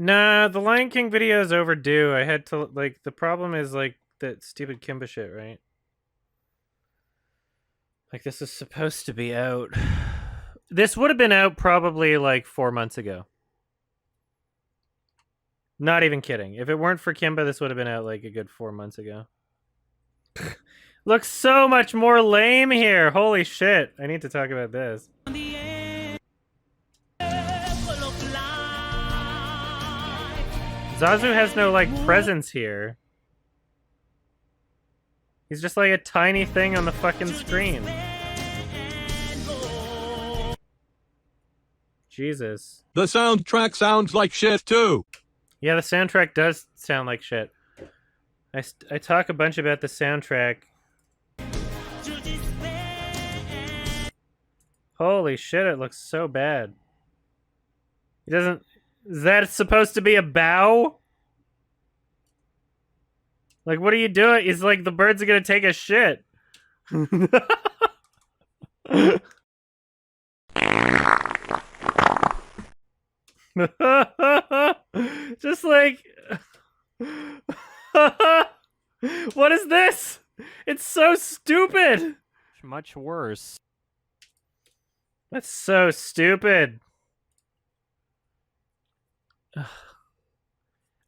Nah, the Lion King video is overdue. I had to, like, the problem is, like, that stupid Kimba shit, right? Like, this is supposed to be out. This would have been out probably, like, 4 months ago. Not even kidding. If it weren't for Kimba, this would have been out, like, a good 4 months ago. Looks so much more lame here. Holy shit. I need to talk about this. Zazu has no, like, presence here. He's just like a tiny thing on the fucking screen. Jesus. The soundtrack sounds like shit, too. Yeah, the soundtrack does sound like shit. I talk a bunch about the soundtrack. Holy shit, it looks so bad. It doesn't... Is that supposed to be a bow? Like, what are you doing? It's like the birds are gonna take a shit. Just like... What is this? It's so stupid. Much worse. That's so stupid.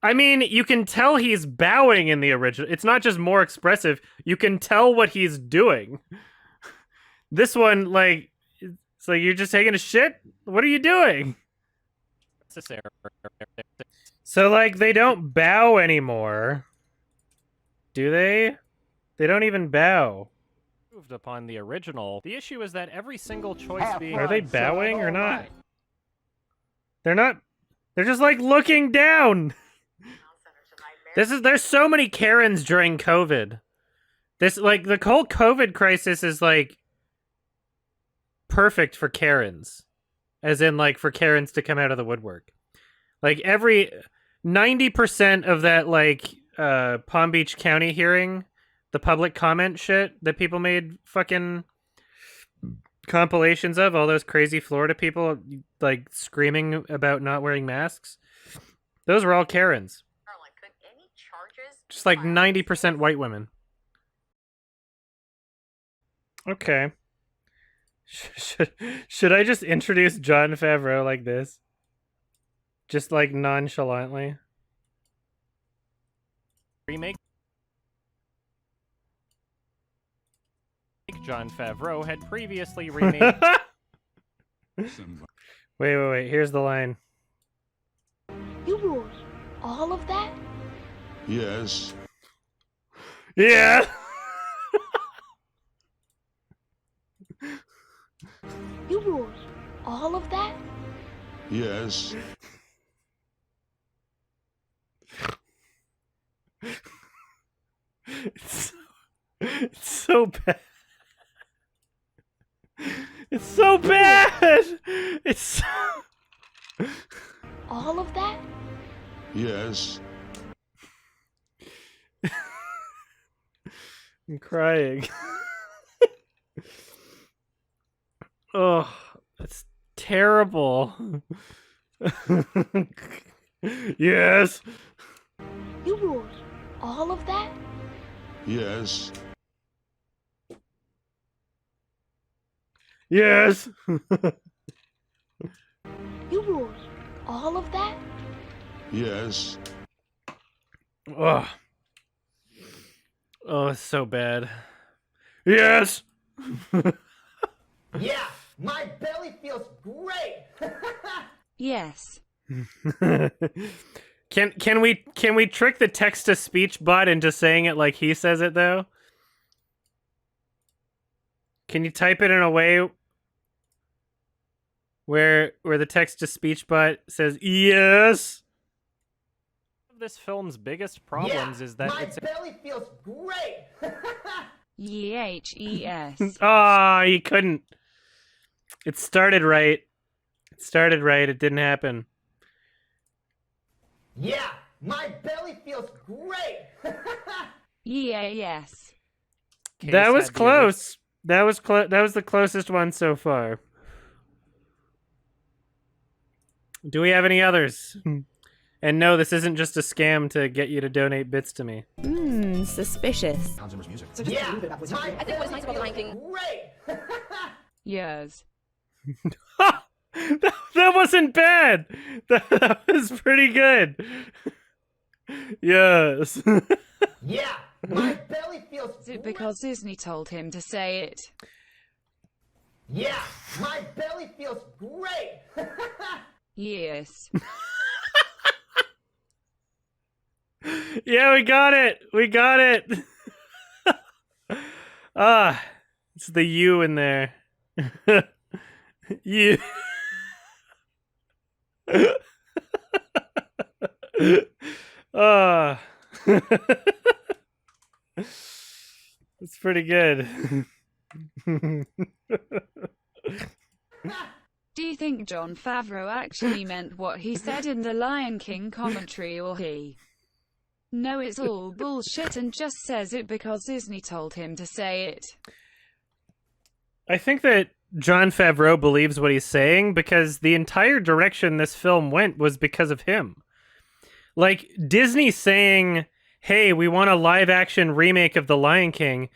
I mean, you can tell he's bowing in the original. It's not just more expressive. You can tell what he's doing. This one, like, it's like you're just taking a shit? What are you doing? So, like, they don't bow anymore. Do they? They don't even bow. Moved upon the original. The issue is that every single choice being... Are they bowing or not? They're not. They're just, like, looking down. There's so many Karens during COVID. This, like, the whole COVID crisis is, like, perfect for Karens. As in, like, for Karens to come out of the woodwork. Like, 90% of that, like, Palm Beach County hearing, the public comment shit that people made fucking compilations of, all those crazy Florida people, like, screaming about not wearing masks. Those were all Karens. Just like 90% white women. Okay. Should I just introduce Jon Favreau like this? Just like nonchalantly? Remake. Jon Favreau had previously remade... Wait. Here's the line. You ruled all of that? Yes. Yeah! You ruled all of that? Yes. It's so bad. It's so bad! It's so... All of that? Yes. I'm crying. Oh, that's terrible. Yes. You ruled all of that? Yes. Yes. You ruled all of that? Yes. Oh. Oh, it's so bad. Yes. Yeah, my belly feels great. Yes. Can we trick the text to speech bot into saying it like he says it though? Can you type it in a way where the text to speech bot says yes? This film's biggest problems is that my it's... belly feels great. YES. Ah, he couldn't. It started right. It didn't happen. Yeah, my belly feels great. Yes. That was close. That was the closest one so far. Do we have any others? And no, this isn't just a scam to get you to donate bits to me. Suspicious. Yeah, my I think what's nice about the Lion King. Great. Yes. That wasn't bad. That was pretty good. Yes. Yeah, my belly feels Is it great. because Disney told him to say it? Yeah, my belly feels great. Yes. Yeah, we got it. We got it. It's the U in there. You. It's pretty good. Do you think Jon Favreau actually meant what he said in the Lion King commentary, or he? No, it's all bullshit and just says it because Disney told him to say it. I think that Jon Favreau believes what he's saying because the entire direction this film went was because of him. Like, Disney saying, hey, we want a live-action remake of The Lion King.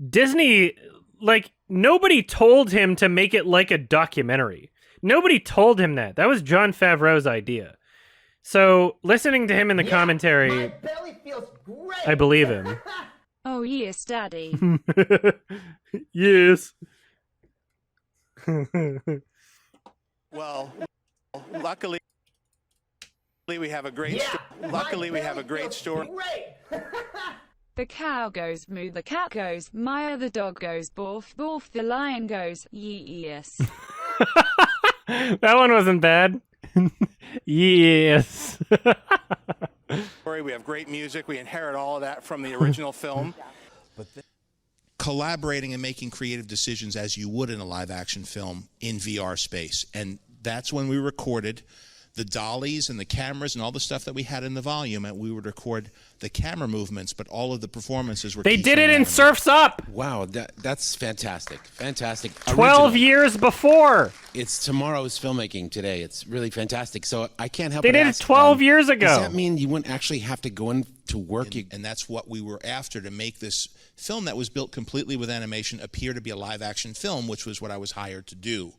Disney, like, nobody told him to make it like a documentary. Nobody told him that. That was Jon Favreau's idea. So, listening to him in the commentary, My belly feels great. I believe him. Oh yes, Daddy. Yes. Well, luckily we have a great story. Great. The cow goes moo, the cat goes Maya, the dog goes borf, borf, the lion goes yes. That one wasn't bad. Yes. We have great music. We inherit all of that from the original film. Collaborating and making creative decisions as you would in a live action film in VR space. And that's when we recorded the dollies and the cameras and all the stuff that we had in the volume, and we would record the camera movements, but all of the performances were They did it in animated. Surf's Up Wow, that's fantastic. Fantastic. 12 Original. years before. It's tomorrow's filmmaking today. It's really fantastic. So I can't help They but did it ask, 12 years ago. Does that mean you wouldn't actually have to go in to work? And that's what we were after, to make this film that was built completely with animation appear to be a live action film, which was what I was hired to do.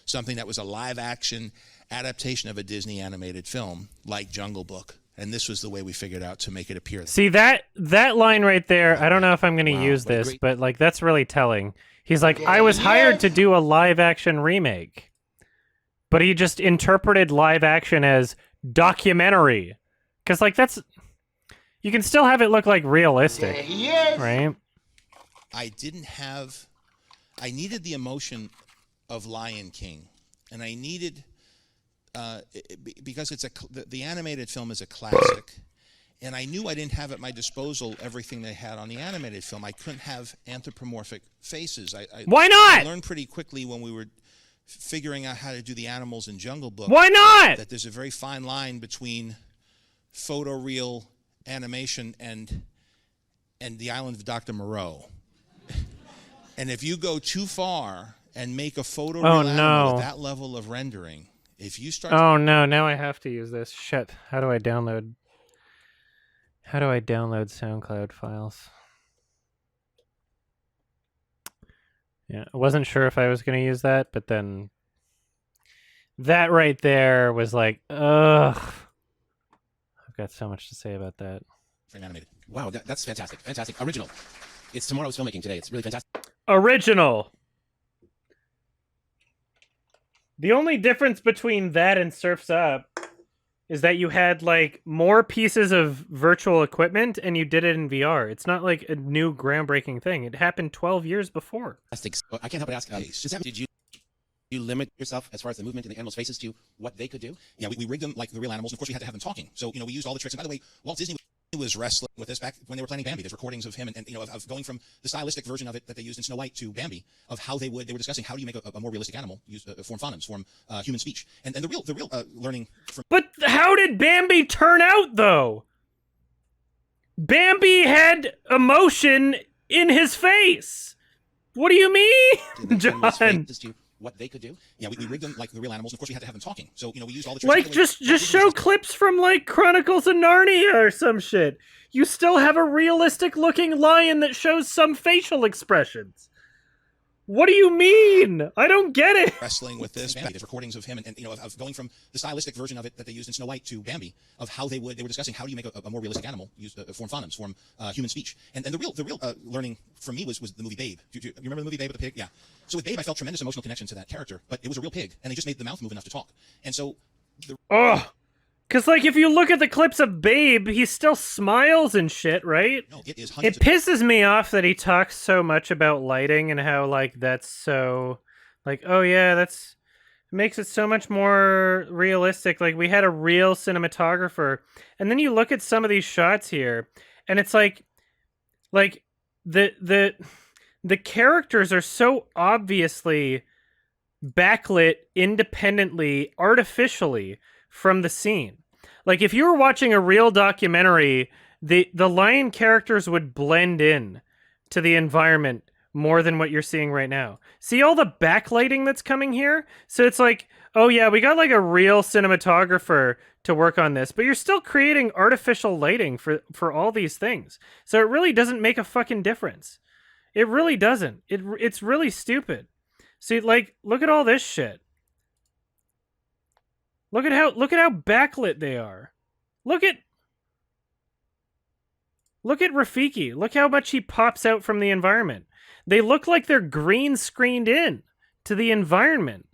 Something that was a live action adaptation of a Disney animated film like Jungle Book. And this was the way we figured out to make it appear. See, that line right there, I don't know if I'm going to Wow, use what a this, great- but like that's really telling. He's like, I was hired to do a live action remake. But he just interpreted live action as documentary. Because like that's, you can still have it look like realistic, right? I needed the emotion of Lion King. And I needed, because the animated film is a classic, and I knew I didn't have at my disposal everything they had on the animated film. I couldn't have anthropomorphic faces. Why not? I learned pretty quickly when we were figuring out how to do the animals in Jungle Book. Why not? That there's a very fine line between photoreal animation and the island of Dr. Moreau. And if you go too far and make a photoreal animal with that level of rendering, if you start Oh no, now I have to use this. Shit. How do I download SoundCloud files? Yeah, I wasn't sure if I was going to use that, but then that right there was like, ugh. I've got so much to say about that. animated. Wow, that's fantastic. Fantastic. Original. It's tomorrow's filmmaking today. It's really fantastic. Original. The only difference between that and Surf's Up is that you had like more pieces of virtual equipment and you did it in VR. It's not like a new groundbreaking thing. It happened 12 years before. So I can't help but ask, did you limit yourself as far as the movement in the animals' faces to what they could do? Yeah, we rigged them like the real animals. Of course, we had to have them talking. So, we used all the tricks. And by the way, Walt Disney was wrestling with this back when they were planning Bambi. There's recordings of him and of going from the stylistic version of it that they used in Snow White to Bambi, of how they were discussing how do you make a more realistic animal, use form phonemes, form human speech. And the real learning from... But how did Bambi turn out, though? Bambi had emotion in his face. What do you mean, John? what they could do. Yeah, we rigged them like the real animals. And of course, we had to have them talking. So, you know, we used all the tricks. Like, just show clips from, like, Chronicles of Narnia or some shit. You still have a realistic-looking lion that shows some facial expressions. What do you mean? I don't get it. Wrestling with this Bambi. There's recordings of him and you know, of going from the stylistic version of it that they used in Snow White to Bambi, of how they were discussing how do you make a more realistic animal, use form phonemes, form human speech. And the real learning from me was the movie Babe. You remember the movie Babe with the pig? Yeah. So with Babe, I felt tremendous emotional connection to that character, but it was a real pig, and they just made the mouth move enough to talk. And so, because, like, if you look at the clips of Babe, he still smiles and shit, right? No, it is. It pisses me off that he talks so much about lighting and how, like, that's so, like, oh yeah, that's makes it so much more realistic. Like, we had a real cinematographer, and then you look at some of these shots here, and it's like the characters are so obviously backlit independently, artificially from the scene. Like, if you were watching a real documentary, the lion characters would blend in to the environment more than what you're seeing right now. See all the backlighting that's coming here? So it's like, oh yeah, we got like a real cinematographer to work on this, but you're still creating artificial lighting for all these things. So it really doesn't make a fucking difference. It really doesn't. It's really stupid. See, like, look at all this shit. Look at how backlit they are. Look at Rafiki. Look how much he pops out from the environment. They look like they're green screened in to the environment.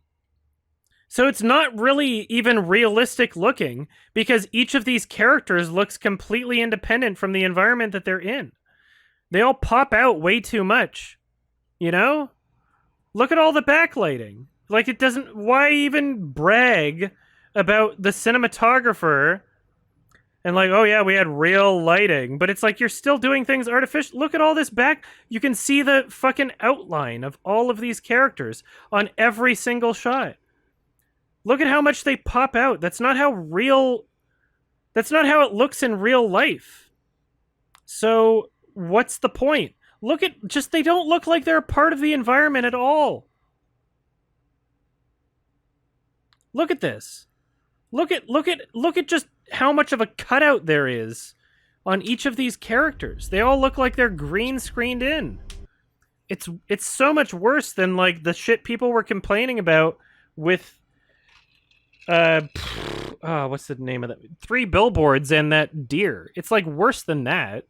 So it's not really even realistic looking because each of these characters looks completely independent from the environment that they're in. They all pop out way too much. You know? Look at all the backlighting. Like, it doesn't... Why even brag about the cinematographer and like, oh yeah, we had real lighting, but it's like you're still doing things artificial. Look at all this back. You can see the fucking outline of all of these characters on every single shot. Look at how much they pop out. That's not how it looks in real life. So what's the point? Look at they don't look like they're a part of the environment at all. Look at this. Look at just how much of a cutout there is on each of these characters. They all look like they're green screened in. It's so much worse than like the shit people were complaining about with what's the name of that? 3 Billboards and that deer. It's like worse than that.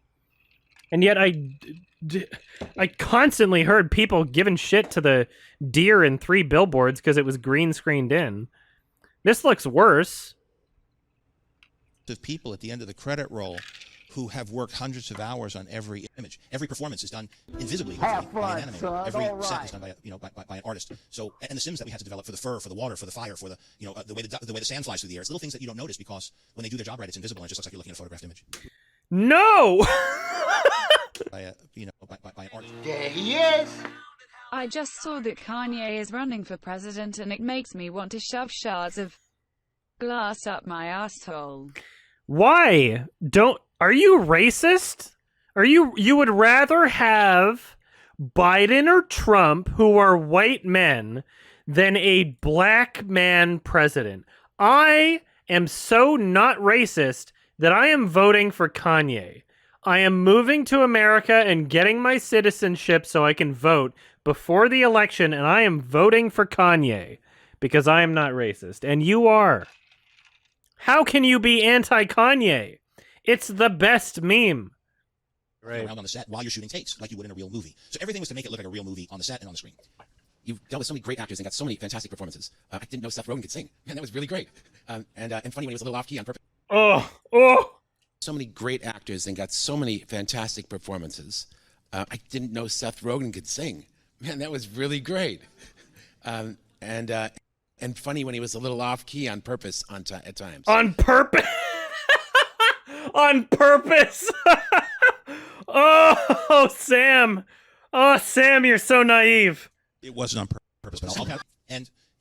And yet I constantly heard people giving shit to the deer in 3 Billboards because it was green screened in. This looks worse. Of people at the end of the credit roll who have worked hundreds of hours on every image. Every performance is done invisibly by an animator. Every set is done by an artist. So, and the sims that we had to develop for the fur, for the water, for the fire, for the the way the sand flies through the air. It's little things that you don't notice because when they do their job right, it's invisible and it just looks like you're looking at a photographed image. No. by an artist. There he is. I just saw that Kanye is running for president and it makes me want to shove shards of glass up my asshole. Why? Are you racist? You would rather have Biden or Trump, who are white men, than a black man president? I am so not racist that I am voting for Kanye. I am moving to America and getting my citizenship so I can vote before the election, and I am voting for Kanye because I am not racist, and you are. How can you be anti-Kanye? It's the best meme. Right. Around on the set while you're shooting takes, like you would in a real movie. So everything was to make it look like a real movie on the set and on the screen. You've dealt with so many great actors and got so many fantastic performances. I didn't know Seth Rogen could sing. Man, that was really great. And funny when he was a little off key on purpose. Oh. So many great actors and got so many fantastic performances. I didn't know Seth Rogen could sing. Man, that was really great. And funny when he was a little off key on purpose at times. On purpose. On purpose. Oh, Sam. Oh, Sam, you're so naive. It wasn't on purpose, but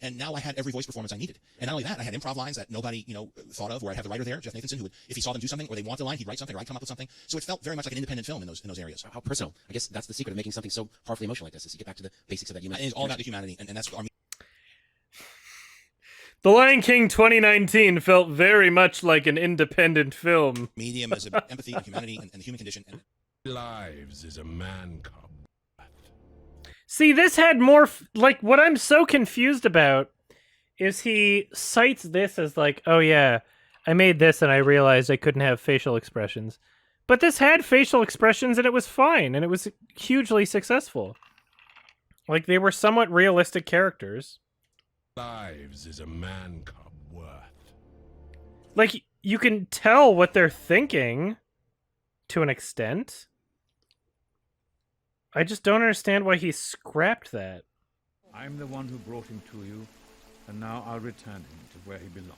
and now I had every voice performance I needed. And not only that, I had improv lines that nobody, thought of, where I had the writer there, Jeff Nathanson, who would, if he saw them do something or they wanted a line, he'd write something or I'd come up with something. So it felt very much like an independent film in those areas. How personal. I guess that's the secret of making something so powerfully emotional like this, is you get back to the basics of that human. And it's all about the humanity, and that's what The Lion King 2019 felt very much like an independent film. medium as empathy and humanity and the human condition. And Lives is a man cub. See, this had more, like, what I'm so confused about is he cites this as like, oh yeah, I made this and I realized I couldn't have facial expressions. But this had facial expressions and it was fine, and it was hugely successful. Like, they were somewhat realistic characters. Lives is a man cub worth. Like, you can tell what they're thinking to an extent. I just don't understand why he scrapped that. I'm the one who brought him to you, and now I'll return him to where he belongs.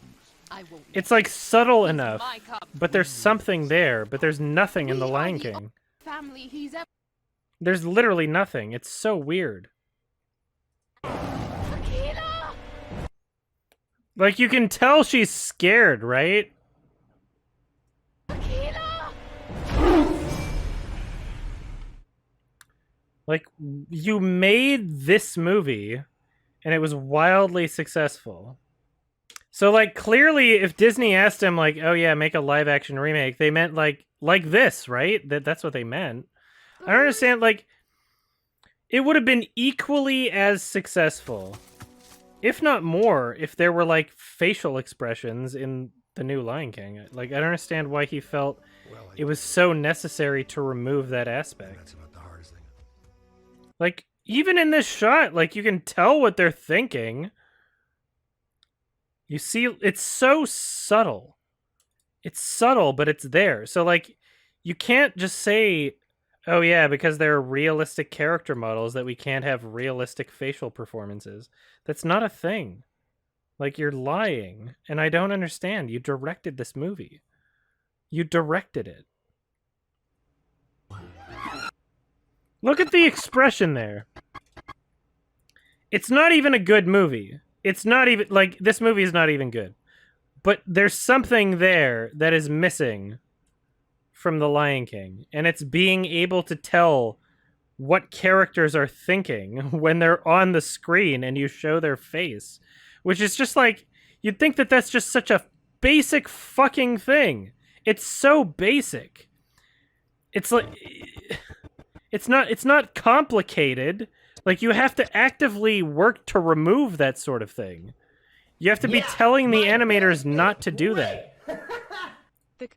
I won't. It's like subtle enough, My cub. but there's something there, but there's nothing in The Lion King. Family he's ever. There's literally nothing. It's so weird. Tequila! Like, you can tell she's scared, right? Tequila! Like, you made this movie, and it was wildly successful. So, like, clearly, if Disney asked him, like, oh yeah, make a live-action remake, they meant, like this, right? That's what they meant. I don't understand, like, it would have been equally as successful, if not more, if there were, like, facial expressions in the new Lion King. Like, I don't understand why he felt it was so necessary to remove that aspect. That's about the hardest thing. Like, even in this shot, like, you can tell what they're thinking. You see, it's so subtle. It's subtle, but it's there. So, like, you can't just say, oh yeah, because they're realistic character models that we can't have realistic facial performances. That's not a thing. Like, you're lying, and I don't understand. You directed this movie. You directed it. Look at the expression there. It's not even a good movie. It's not even, like, this movie is not even good. But there's something there that is missing from The Lion King. And it's being able to tell what characters are thinking when they're on the screen and you show their face. Which is just like, you'd think that that's just such a basic fucking thing. It's so basic. It's like, it's not complicated. Like, you have to actively work to remove that sort of thing. You have to be telling the animators not to do that.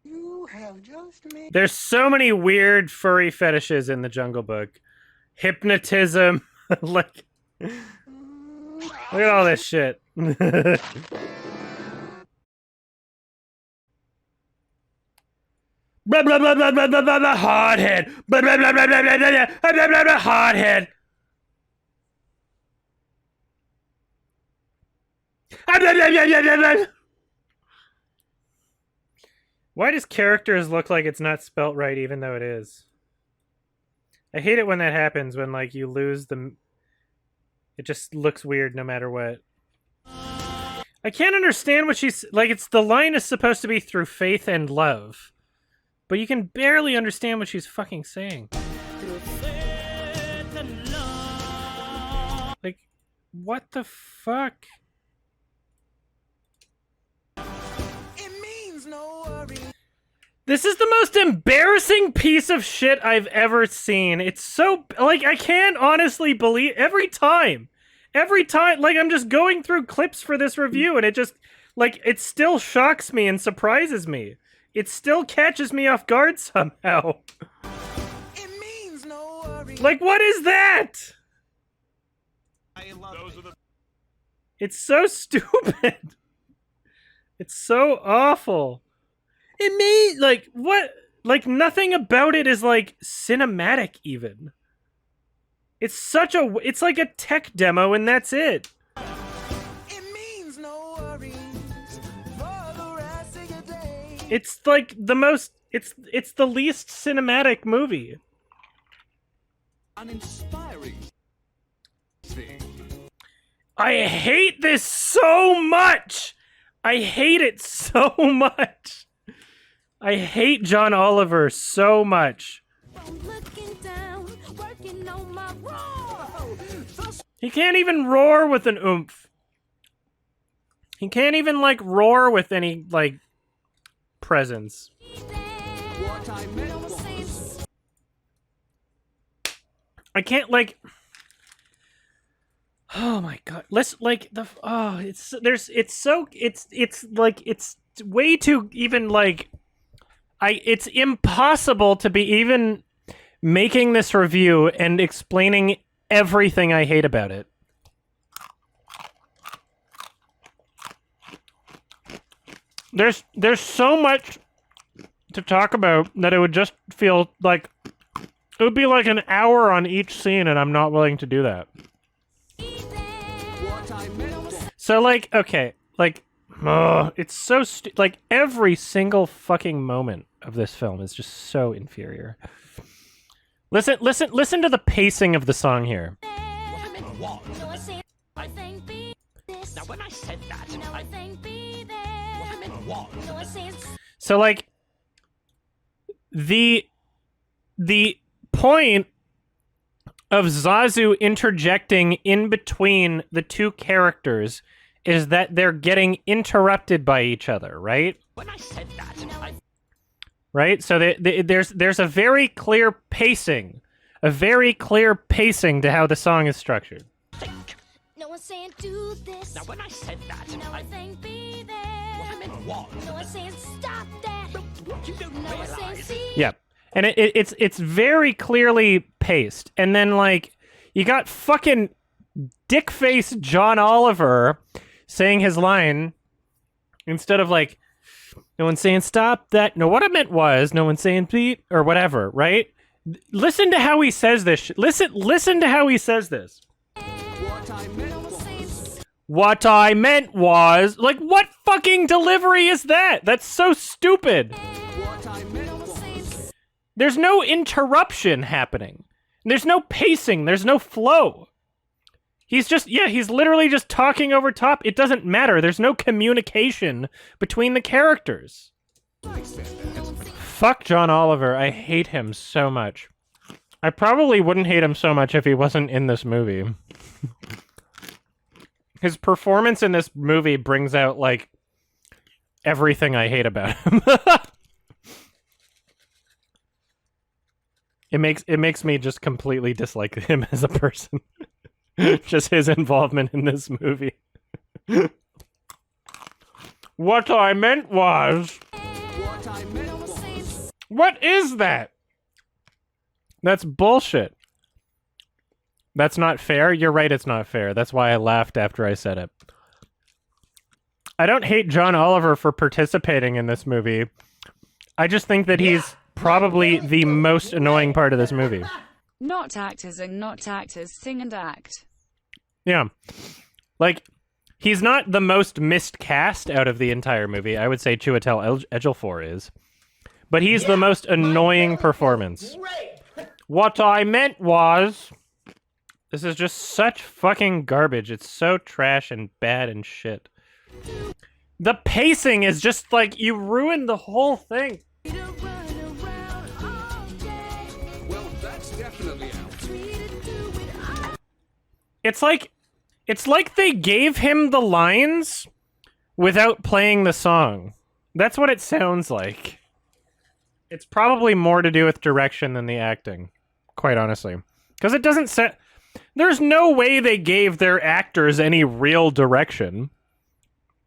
You have just made. There's so many weird furry fetishes in the Jungle Book. Hypnotism. Like, look at all this shit. Blah blah blah blah blah blah blah blah, hardhead. Blah blah blah blah blah blah blah blah blah blah blah, hardhead. Why does characters look like it's not spelt right even though it is? I hate it when that happens, when, like, you lose the... It just looks weird no matter what. I can't understand what she's... Like, it's the line is supposed to be through faith and love. But you can barely understand what she's fucking saying. Like, what the fuck? This is the most embarrassing piece of shit I've ever seen. It's so, like, I can't honestly believe, every time, like, I'm just going through clips for this review, and it just, like, it still shocks me and surprises me. It still catches me off guard somehow. Like, what is that? It's so stupid. It's so awful. It may, like, what? Like, nothing about it is, like, cinematic, even. It's such a, it's like a tech demo, and that's it. It's, like, the most, it's the least cinematic movie. Uninspiring. I hate this so much! I hate it so much! I hate John Oliver so much. He can't even roar with an oomph. He can't even, like, roar with any, like, presence. I can't, like... Oh my god. Let's, like, the... Oh, it's... There's... It's so... It's, like, it's way too even, like... It's impossible to be even making this review and explaining everything I hate about it. There's so much to talk about that it would just feel like it would be like an hour on each scene, and I'm not willing to do that. So, like, okay, like, it's so like every single fucking moment of this film is just so inferior. Listen to the pacing of the song here. Now when I said that, So, like, the point of Zazu interjecting in between the two characters is that they're getting interrupted by each other, right? when I said that, Right? So there's a very clear pacing. A very clear pacing to how the song is structured. no one's saying do this. Now when I said that, no one's saying be there. I meant what? No one's saying stop that. You don't realize. Yeah. And it's very clearly paced. And then, like, you got fucking dick-face John Oliver saying his line instead of, like, no one's saying stop that. No, what I meant was no one's saying beat or whatever, right? Listen to how he says this. Listen to how he says this. What I meant was, like, what fucking delivery is that? That's so stupid. There's no interruption happening. There's no pacing. There's no flow. He's just, yeah, he's literally just talking over top. It doesn't matter. There's no communication between the characters. Fuck John Oliver. I hate him so much. I probably wouldn't hate him so much if he wasn't in this movie. His performance in this movie brings out, like, everything I hate about him. It makes me just completely dislike him as a person. Just his involvement in this movie. What I meant was... What is that? That's bullshit. That's not fair? You're right, it's not fair. That's why I laughed after I said it. I don't hate John Oliver for participating in this movie. I just think that he's probably the most annoying part of this movie. Not actors and not actors sing and act. Yeah. Like, he's not the most miscast out of the entire movie. I would say Chiwetel Ejiofor is. But he's the most annoying performance. What I meant was... This is just such fucking garbage. It's so trash and bad and shit. The pacing is just like, you ruined the whole thing. Well, that's definitely out. It's like they gave him the lines without playing the song. That's what it sounds like. It's probably more to do with direction than the acting, quite honestly. Because it doesn't set... There's no way they gave their actors any real direction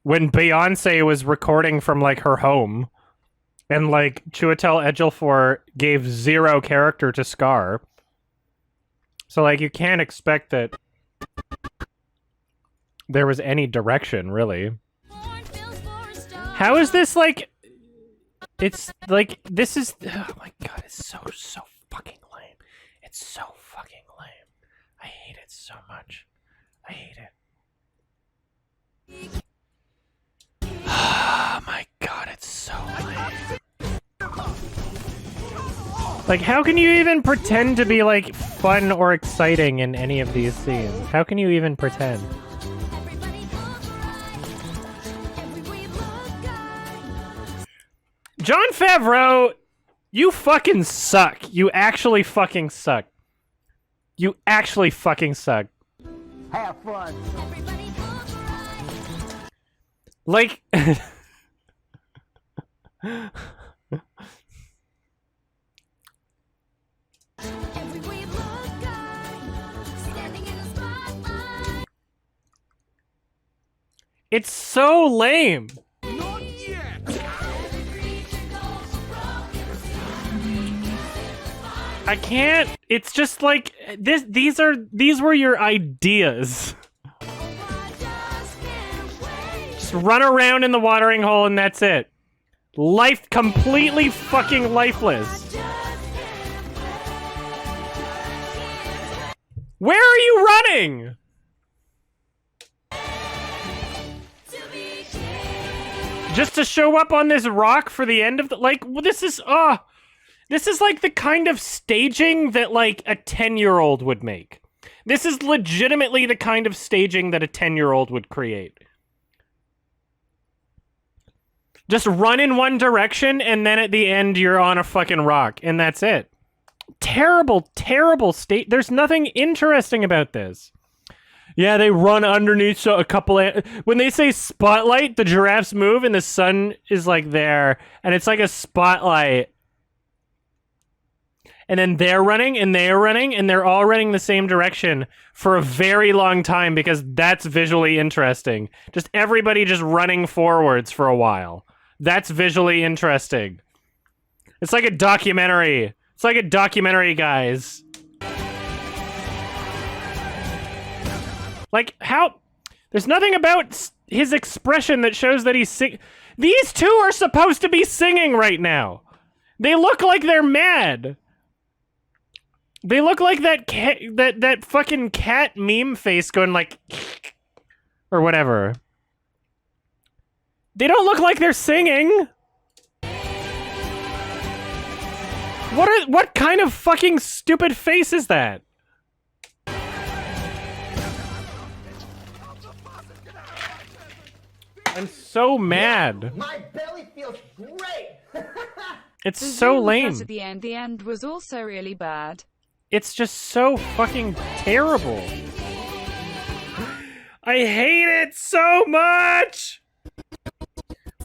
when Beyonce was recording from, like, her home and, like, Chiwetel Ejiofor gave zero character to Scar. So, like, you can't expect that there was any direction, really. How is this, like... It's, like, this is... Oh, my God, it's so fucking lame. It's so fucking lame. I hate it so much. I hate it. Oh my God, it's so lame. Like, how can you even pretend to be, like, fun or exciting in any of these scenes? How can you even pretend? Jon Favreau, you fucking suck. You actually fucking suck. You actually fucking suck. Have fun. Like Everywhere you look, standing in the spotlight. it's so lame. I can't. It's just like this. These were your ideas. Just run around in the watering hole and that's it. Life completely fucking lifeless. Where are you running? Just to show up on this rock for the end of the like. This is This is like the kind of staging that like a 10-year-old would make. This is legitimately the kind of staging that a 10-year-old would create. Just run in one direction and then at the end you're on a fucking rock and that's it. Terrible, terrible state. There's nothing interesting about this. Yeah, they run underneath a couple of... When they say spotlight, the giraffes move and the sun is like there and it's like a spotlight. And then they're running, and they're running, and they're all running the same direction for a very long time because that's visually interesting. Just everybody just running forwards for a while. That's visually interesting. It's like a documentary. It's like a documentary, guys. Like, how... There's nothing about his expression that shows that he's sing... These two are supposed to be singing right now. They look like they're mad. They look like that fucking cat meme face going like or whatever. They don't look like they're singing. What kind of fucking stupid face is that? I'm so mad. My belly feels great. It's so lame. At the end was also really bad. It's just so fucking terrible. I hate it so much!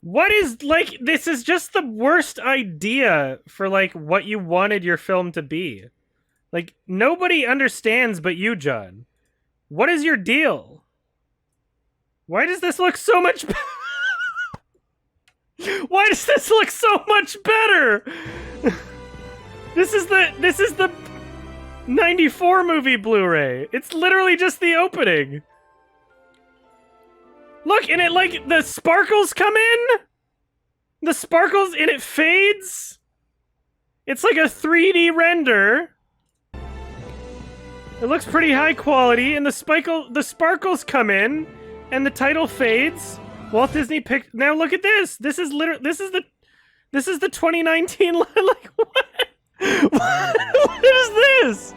What is, like, this is just the worst idea for, like, what you wanted your film to be. Like, nobody understands but you, John. What is your deal? Why does this look so much better? Why does this look so much better? This is the 94 movie Blu-ray. It's literally just the opening. Look, and it like the sparkles come in. The sparkles and it fades. It's like a 3D render. It looks pretty high quality, and the sparkles come in, and the title fades. Walt Disney picked. Now look at this. This is the 2019. Like what? What is this?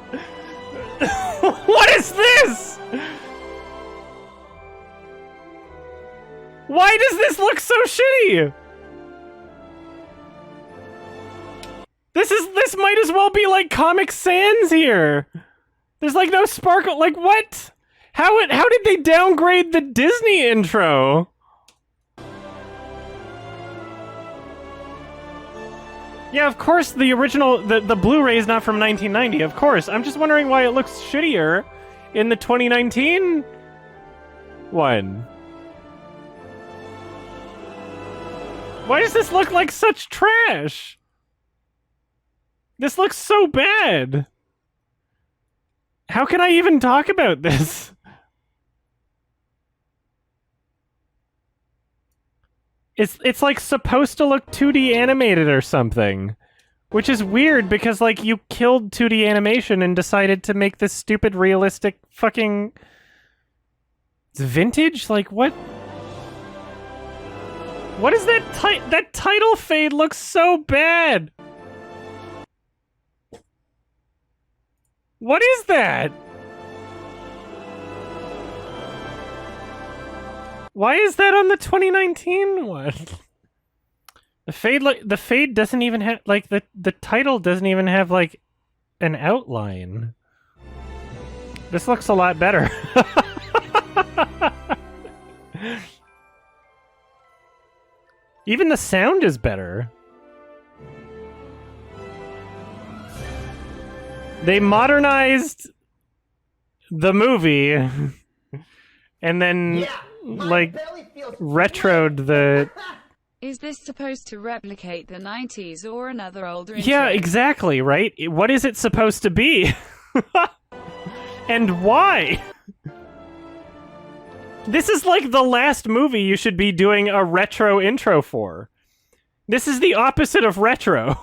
What is this? Why does this look so shitty? This might as well be like Comic Sans here. There's like no sparkle. Like what? How did they downgrade the Disney intro? Yeah, of course the original, the Blu-ray is not from 1990, of course. I'm just wondering why it looks shittier in the 2019 one. Why does this look like such trash? This looks so bad. How can I even talk about this? It's like supposed to look 2D animated or something. Which is weird because like you killed 2D animation and decided to make this stupid realistic fucking... It's vintage? Like what? What is that that title fade looks so bad? What is that? Why is that on the 2019 one? The fade doesn't even have like the title doesn't even have like an outline. This looks a lot better. Even the sound is better. They modernized the movie and then like retroed the Is this supposed to replicate the 90s or another older Yeah, intro? exactly, right? What is it supposed to be? And why? This is like the last movie you should be doing a retro intro for. This is the opposite of retro.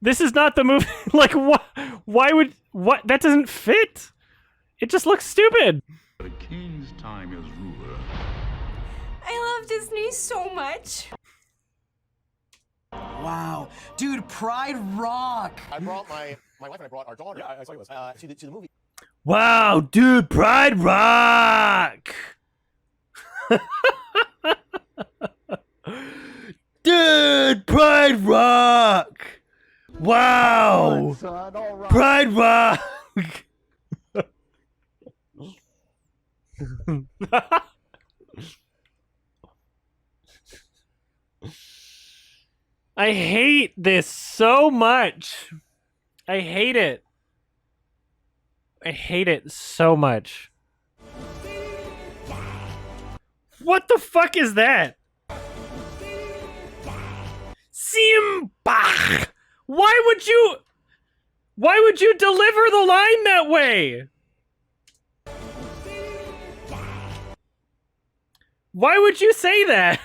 This is not the movie. Like, what? Why would... What? That doesn't fit. It just looks stupid. The king's time as ruler. I love Disney so much. Wow, dude, Pride rock. I brought my wife and I brought our daughter. Yeah, I saw you to the movie. Wow, dude, Pride rock! Dude, Pride rock! Wow! Pride rock! I hate this so much. I hate it. I hate it so much. What the fuck is that? Simm-bkkasdasdkkhgg. Why would you deliver the line that way? Why would you say that?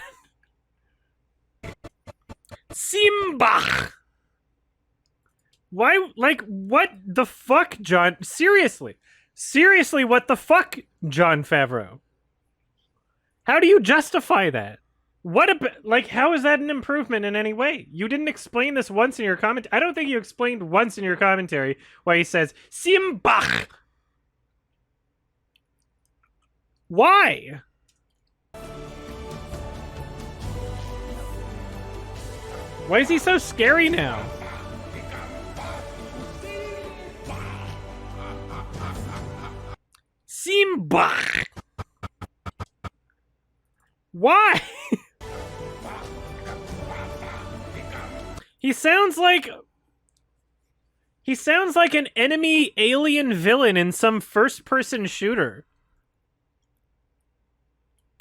Simm-bkkasdasdkkhgg. Why, like, what the fuck, John? Seriously. Seriously, what the fuck, Jon Favreau? How do you justify that? What like, how is that an improvement in any way? You didn't explain this once in your comment. I don't think you explained once in your commentary why he says, Simm-bkkasdasdkkhgg. Why? Why is he so scary now? Simm-bkkasdasdkkhgg. Why? He sounds like an enemy alien villain in some first-person shooter.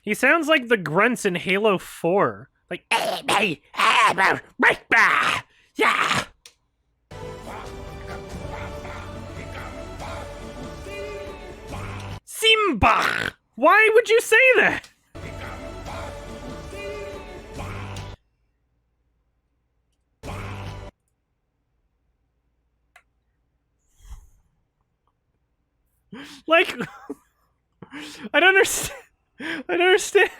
He sounds like the grunts in Halo 4. Like, yeah. Simm-bkkasdasdkkhgg. Why would you say that? Like, I don't understand. I don't understand.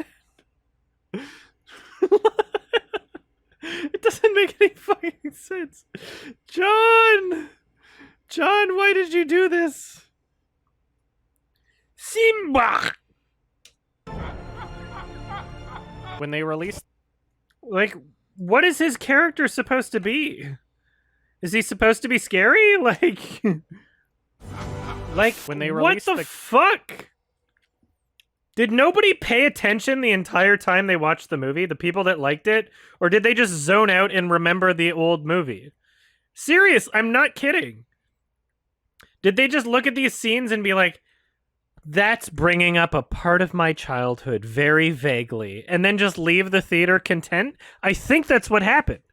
It doesn't make any fucking sense. John! John, why did you do this? Simm-bkkasdasdkkhgg. When they released... Like, what is his character supposed to be? Is he supposed to be scary? Like... Like, when they what released the fuck? Did nobody pay attention the entire time they watched the movie? The people that liked it? Or did they just zone out and remember the old movie? Serious, I'm not kidding. Did they just look at these scenes and be like, that's bringing up a part of my childhood very vaguely, and then just leave the theater content? I think that's what happened.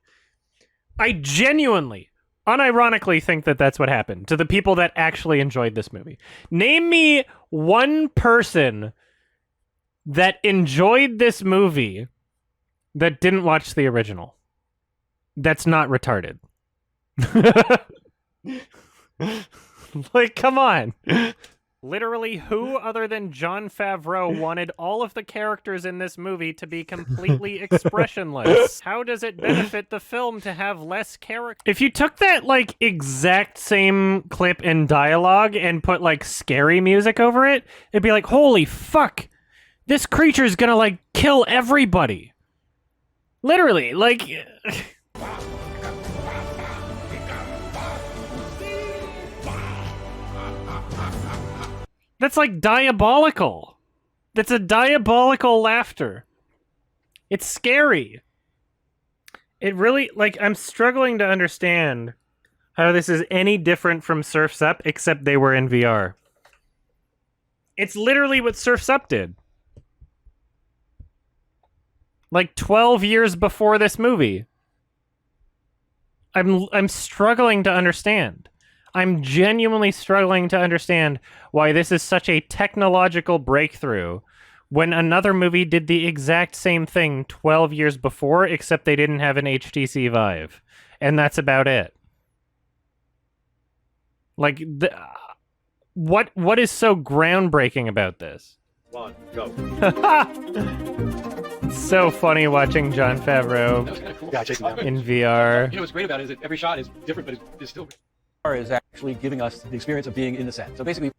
I genuinely, unironically think that that's what happened to the people that actually enjoyed this movie. Name me one person that enjoyed this movie that didn't watch the original. That's not retarded. Like, come on. Literally, who other than Jon Favreau wanted all of the characters in this movie to be completely expressionless? How does it benefit the film to have less character? If you took that, like, exact same clip and dialogue and put, like, scary music over it, it'd be like, holy fuck, this creature's gonna, like, kill everybody. Literally, like... That's like diabolical. That's a diabolical laughter. It's scary. It really, like, I'm struggling to understand how this is any different from Surf's Up, except they were in VR. It's literally what Surf's Up did. Like 12 years before this movie. I'm struggling to understand. I'm genuinely struggling to understand why this is such a technological breakthrough when another movie did the exact same thing 12 years before, except they didn't have an HTC Vive. And that's about it. Like, what is so groundbreaking about this? 1, go. So funny watching John Favreau Cool. in VR. You know what's great about it is that every shot is different, but it's still is actually giving us the experience of being in the set. So basically,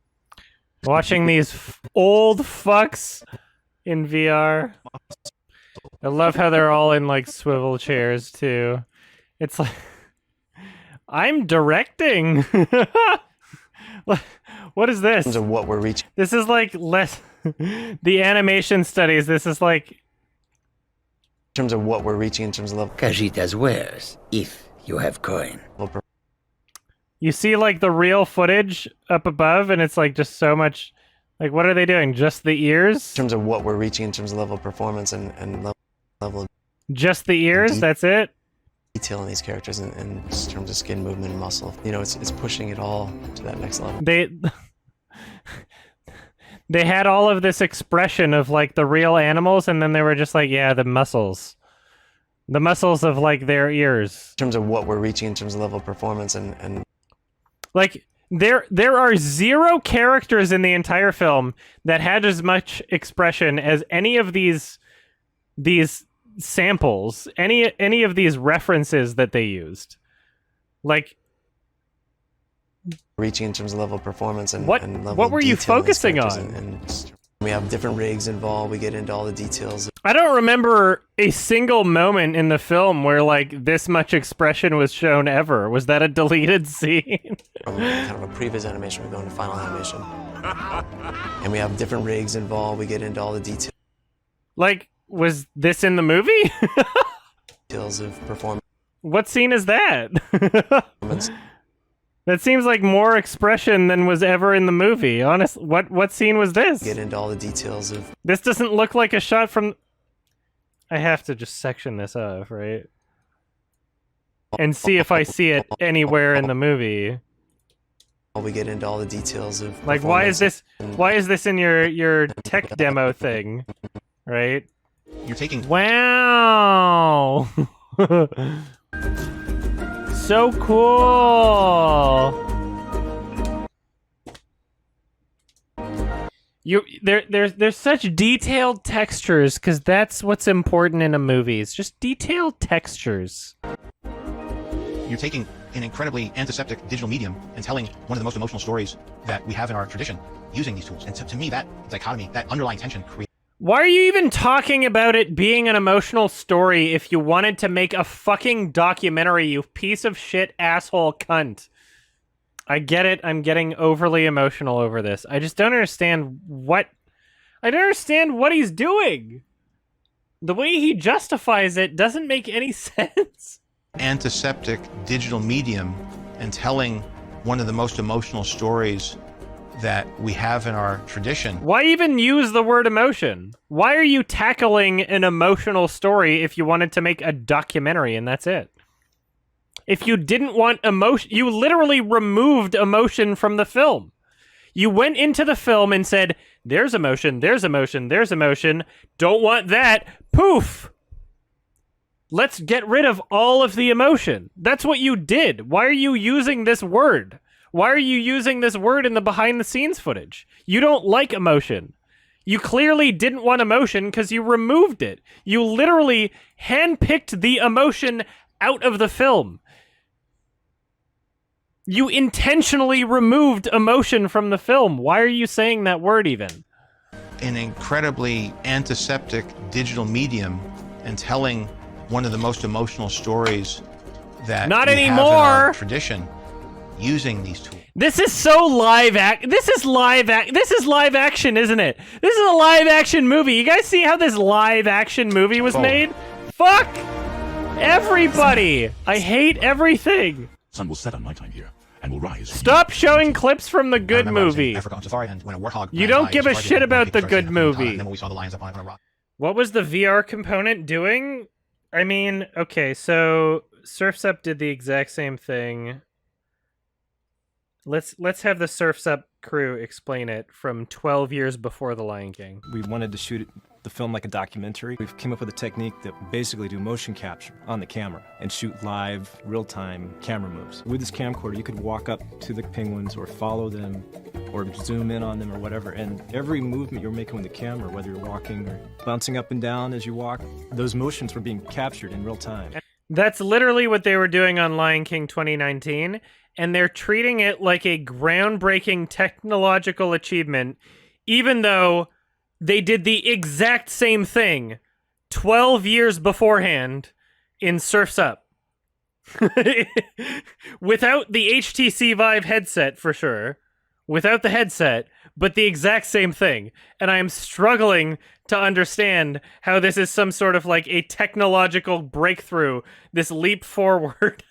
Watching these old fucks in VR. I love how they're all in like swivel chairs too. It's like I'm directing. What is this? In terms of what we're reaching. This is like less the animation studies. This is like In terms of what we're reaching in terms of level. Cajitas wares, if you have coin. you see like the real footage up above, and it's like just so much. Like, what are they doing? Just the ears? In terms of what we're reaching in terms of level of performance and level of just the ears? That's it? Detail in these characters and in terms of skin movement and muscle. You know, it's pushing it all to that next level. They had all of this expression of like the real animals, and then they were just like, yeah, the muscles. The muscles of like their ears. In terms of what we're reaching in terms of level of performance and like there are 0 characters in the entire film that had as much expression as any of these samples, any of these references that they used. Like reaching in terms of level of performance and what level what of were you detail in these focusing on? characters and we have different rigs involved. We get into all the details. I don't remember a single moment in the film where like this much expression was shown ever. Was that a deleted scene? From kind of a previous animation, we go into final animation. And we have different rigs involved. We get into all the details. Like, was this in the movie? Details of performance. What scene is that? That seems like more expression than was ever in the movie. Honest, what scene was this? Get into all the details of. This doesn't look like a shot from. I have to just section this off, right? And see if I see it anywhere in the movie. We get into all the details of. Like, why is this in your tech demo thing, right? You're taking. Wow. So cool. There's such detailed textures, because that's what's important in a movie. It's just detailed textures. You're taking an incredibly antiseptic digital medium and telling one of the most emotional stories that we have in our tradition using these tools. And to me, that dichotomy, that underlying tension creates. Why are you even talking about it being an emotional story if you wanted to make a fucking documentary, you piece of shit asshole cunt? I get it. I'm getting overly emotional over this. I just don't understand what... I don't understand what he's doing. The way he justifies it doesn't make any sense. Antiseptic digital medium and telling one of the most emotional stories that we have in our tradition. Why even use the word emotion? Why are you tackling an emotional story if you wanted to make a documentary and that's it? If you didn't want emotion, you literally removed emotion from the film. You went into the film and said, there's emotion, there's emotion, there's emotion. Don't want that. Poof. Let's get rid of all of the emotion. That's what you did. Why are you using this word? Why are you using this word in the behind-the-scenes footage? You don't like emotion. You clearly didn't want emotion because you removed it. You literally handpicked the emotion out of the film. You intentionally removed emotion from the film. Why are you saying that word even? An incredibly antiseptic digital medium and telling one of the most emotional stories that Not we anymore. have in our tradition using these tools. This is so This is live action, isn't it? This is a live action movie. You guys see how this live action movie was made? Fuck! Everybody! I hate everything! Sun will set on my time here, and will rise. Stop showing clips from the good movie. Africa on safari, and when a warthog You don't give a shit about the good movie. And then when we saw the lions up on a rock. What was the VR component doing? I mean, okay, so Surf's Up did the exact same thing. Let's have the Surf's Up crew explain it from 12 years before The Lion King. We wanted to shoot the film like a documentary. We've came up with a technique that basically do motion capture on the camera and shoot live, real-time camera moves. With this camcorder, you could walk up to the penguins or follow them or zoom in on them or whatever, and every movement you're making with the camera, whether you're walking or bouncing up and down as you walk, those motions were being captured in real time. That's literally what they were doing on Lion King 2019, and they're treating it like a groundbreaking technological achievement, even though they did the exact same thing 12 years beforehand in Surf's Up. Without the HTC Vive headset, for sure. Without the headset, but the exact same thing. And I am struggling to understand how this is some sort of like a technological breakthrough, this leap forward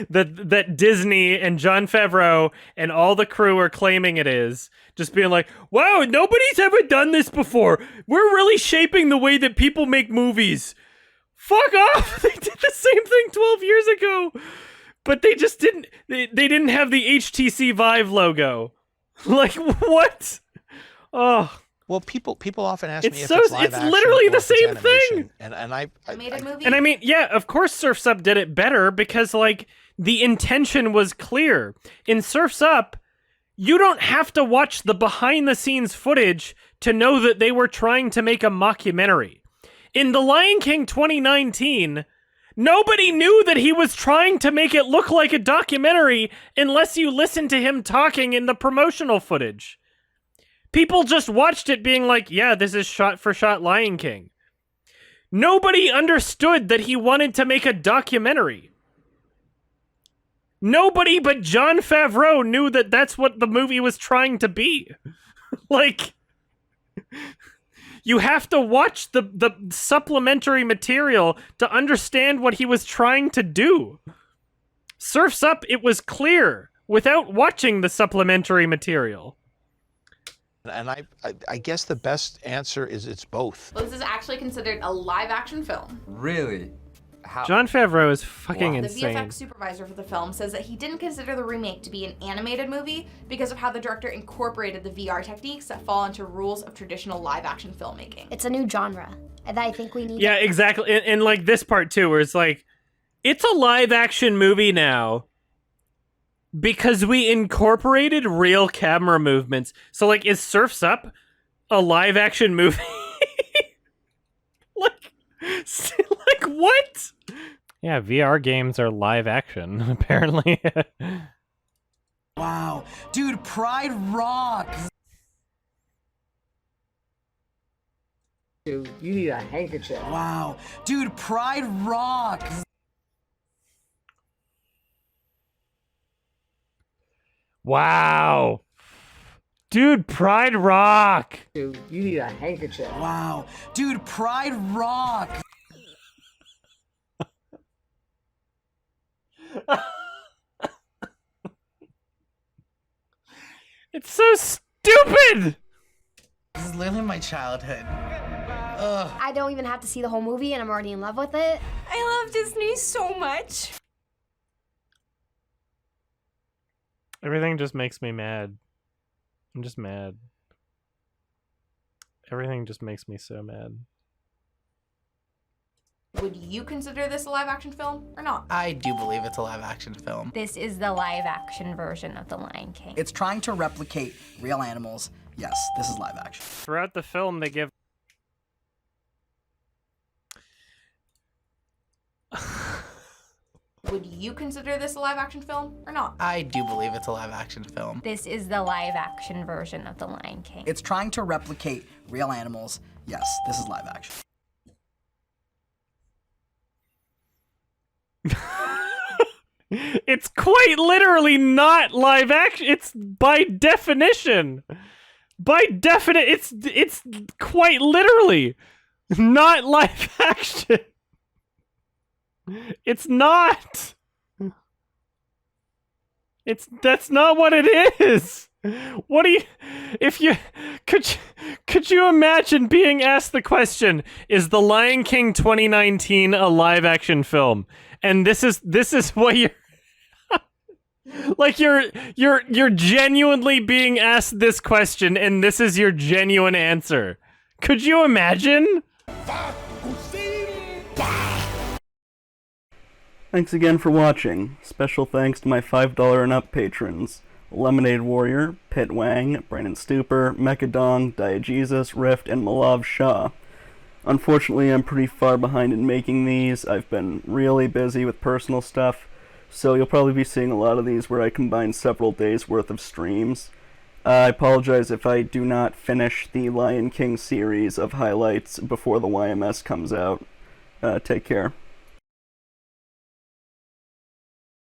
that Disney and John Favreau and all the crew are claiming it is. Just being like, wow, nobody's ever done this before. We're really shaping the way that people make movies. Fuck off! They did the same thing 12 years ago. But they just didn't, they didn't have the HTC Vive logo. Like, what? Oh. Well, people often ask me if so, it's live action literally or the if it's same thing. animation. And I made a movie. And I mean, yeah, of course Surf's Up did it better because, like, the intention was clear. In Surf's Up, you don't have to watch the behind-the-scenes footage to know that they were trying to make a mockumentary. In The Lion King 2019, nobody knew that he was trying to make it look like a documentary unless you listened to him talking in the promotional footage. People just watched it being like, yeah, this is shot-for-shot Lion King. Nobody understood that he wanted to make a documentary. Nobody but John Favreau knew that that's what the movie was trying to be. Like, you have to watch the supplementary material to understand what he was trying to do. Surf's Up, it was clear without watching the supplementary material. And I guess the best answer is it's both. Well, this is actually considered a live-action film. Really? How? John Favreau is fucking The insane. VFX supervisor for the film says that he didn't consider the remake to be an animated movie because of how the director incorporated the VR techniques that fall into rules of traditional live-action filmmaking. It's a new genre, and I think we need. Yeah, exactly. And like this part too, where it's like, it's a live action movie now because we incorporated real camera movements. So like, is Surf's Up a live action movie? like what? Yeah, VR games are live action, apparently. Wow. Dude, Pride rocks. Dude, you need a handkerchief. Wow. Dude, Pride rocks. Wow. Dude, Pride rock. Dude, you need a handkerchief. Wow. Dude, Pride rocks. It's so stupid. This is literally my childhood. I don't even have to see the whole movie, and I'm already in love with it. I love Disney so much. Everything just makes me mad. I'm just mad. Everything just makes me so mad. Would you consider this a live-action film or not? I do believe it's a live-action film. This is the live-action version of The Lion King. It's trying to replicate real animals. Yes, this is live action. Throughout the film, they give... Would you consider this a live-action film or not? I do believe it's a live-action film. This is the live-action version of The Lion King. It's trying to replicate real animals. Yes, this is live action. It's quite literally not live action. It's by definition. It's quite literally not live action. It's not. That's not what it is. What do you? If you could you imagine being asked the question, is The Lion King 2019 a live action film? And this is what you're like you're genuinely being asked this question, and this is your genuine answer. Could you imagine? Thanks again for watching. Special thanks to my $5 and up patrons: Lemonade Warrior, Pit Wang, Brandon Stuper, Mechadong, Diegesus, Rift, and Malav Shah. Unfortunately, I'm pretty far behind in making these. I've been really busy with personal stuff, so you'll probably be seeing a lot of these where I combine several days worth of streams. I apologize if I do not finish the Lion King series of highlights before the YMS comes out. Take care.